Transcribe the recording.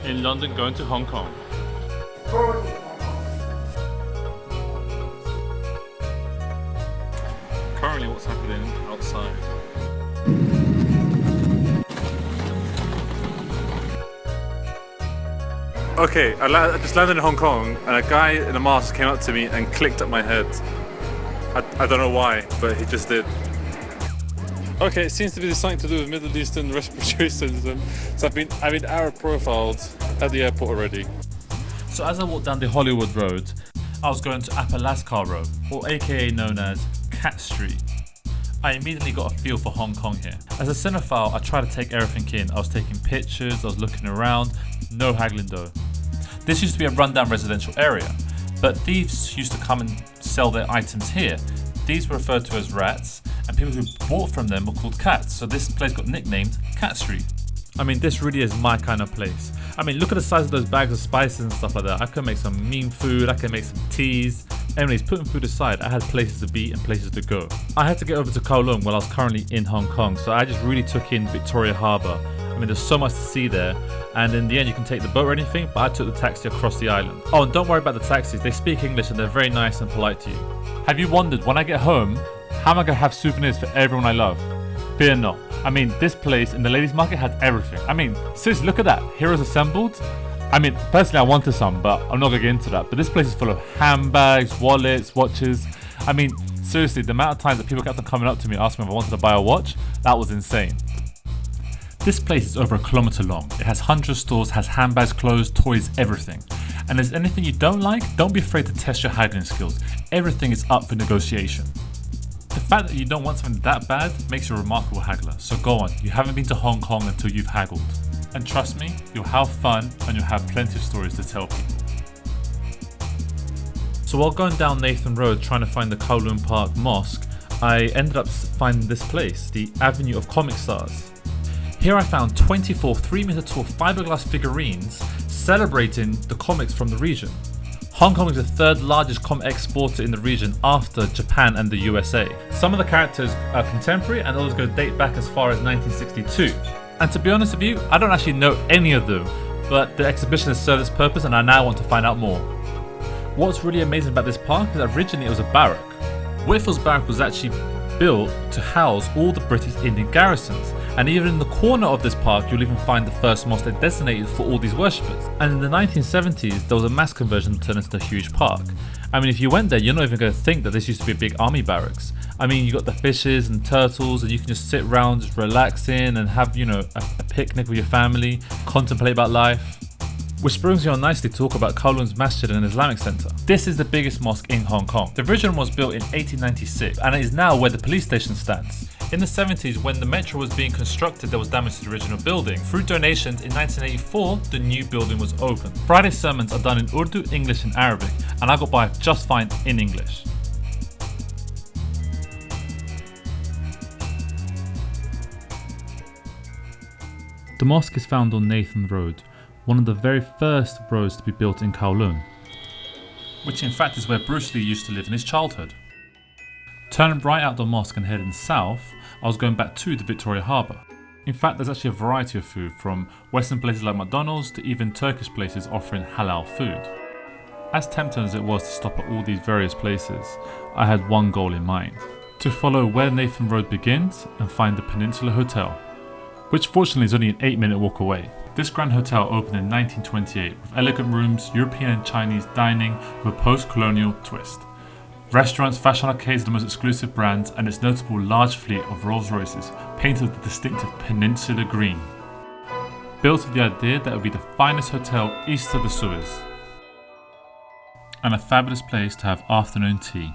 in London going to Hong Kong. Currently what's happening outside. Okay, I just landed in Hong Kong and a guy in a mask came up to me and clicked at my head. I don't know why, but he just did. Okay, it seems to be something to do with Middle Eastern respiratory syndrome. So I've been Arab profiled at the airport already. So as I walked down the Hollywood Road, I was going to Apalaskar Road, or aka known as Cat Street. I immediately got a feel for Hong Kong here. As a cinephile, I tried to take everything in. I was taking pictures, I was looking around, no haggling though. This used to be a rundown residential area, but thieves used to come and sell their items here. These were referred to as rats, and people who bought from them were called cats, so this place got nicknamed Cat Street. I mean, this really is my kind of place. I mean, look at the size of those bags of spices and stuff like that. I could make some mean food, I could make some teas. Anyways, putting food aside, I had places to be and places to go. I had to get over to Kowloon while I was currently in Hong Kong, so I just really took in Victoria Harbour. I mean, there's so much to see there, and in the end you can take the boat or anything, but I took the taxi across the island. Oh, and don't worry about the taxis, they speak English and they're very nice and polite to you. Have you wondered, when I get home, how am I going to have souvenirs for everyone I love? Fear not. I mean, this place in the ladies market has everything. I mean, seriously, look at that. Heroes Assembled. I mean, personally I wanted some, but I'm not going to get into that. But this place is full of handbags, wallets, watches. I mean, seriously, the amount of times that people kept on coming up to me asking me if I wanted to buy a watch, that was insane. This place is over 1 kilometer long. It has hundreds of stores, has handbags, clothes, toys, everything. And if there's anything you don't like, don't be afraid to test your haggling skills. Everything is up for negotiation. The fact that you don't want something that bad makes you a remarkable haggler. So go on, you haven't been to Hong Kong until you've haggled. And trust me, you'll have fun and you'll have plenty of stories to tell people. So while going down Nathan Road trying to find the Kowloon Park Mosque, I ended up finding this place, the Avenue of Comic Stars. Here I found 24 3-meter tall fiberglass figurines celebrating the comics from the region. Hong Kong is the third largest comic exporter in the region after Japan and the USA. Some of the characters are contemporary and others go date back as far as 1962. And to be honest with you, I don't actually know any of them, but the exhibition has served its purpose and I now want to find out more. What's really amazing about this park is that originally it was a barrack. Whitfields Barrack was actually built to house all the British Indian garrisons, and even in the corner of this park you'll even find the first mosque designated for all these worshippers. And in the 1970s there was a mass conversion to turn into a huge park. I mean, if you went there you're not even going to think that this used to be a big army barracks. I mean, you got the fishes and turtles and you can just sit around just relaxing and have, you know, a picnic with your family, contemplate about life. Which brings me on nicely to talk about Kowloon's Masjid and Islamic Centre. This is the biggest mosque in Hong Kong. The original was built in 1896 and it is now where the police station stands. In the 70s, when the metro was being constructed, there was damage to the original building. Through donations in 1984, the new building was opened. Friday sermons are done in Urdu, English and Arabic, and I got by just fine in English. The mosque is found on Nathan Road, one of the very first roads to be built in Kowloon, which in fact is where Bruce Lee used to live in his childhood. Turning right out the mosque and heading south, I was going back to the Victoria Harbour. In fact, there's actually a variety of food, from Western places like McDonald's to even Turkish places offering halal food. As tempting as it was to stop at all these various places, I had one goal in mind: to follow where Nathan Road begins and find the Peninsula Hotel, which fortunately is only an 8-minute walk away. This grand hotel opened in 1928 with elegant rooms, European and Chinese dining with a post-colonial twist. Restaurants, fashion arcades, the most exclusive brands, and its notable large fleet of Rolls Royces painted with the distinctive Peninsula green. Built with the idea that it would be the finest hotel east of the Suez, and a fabulous place to have afternoon tea.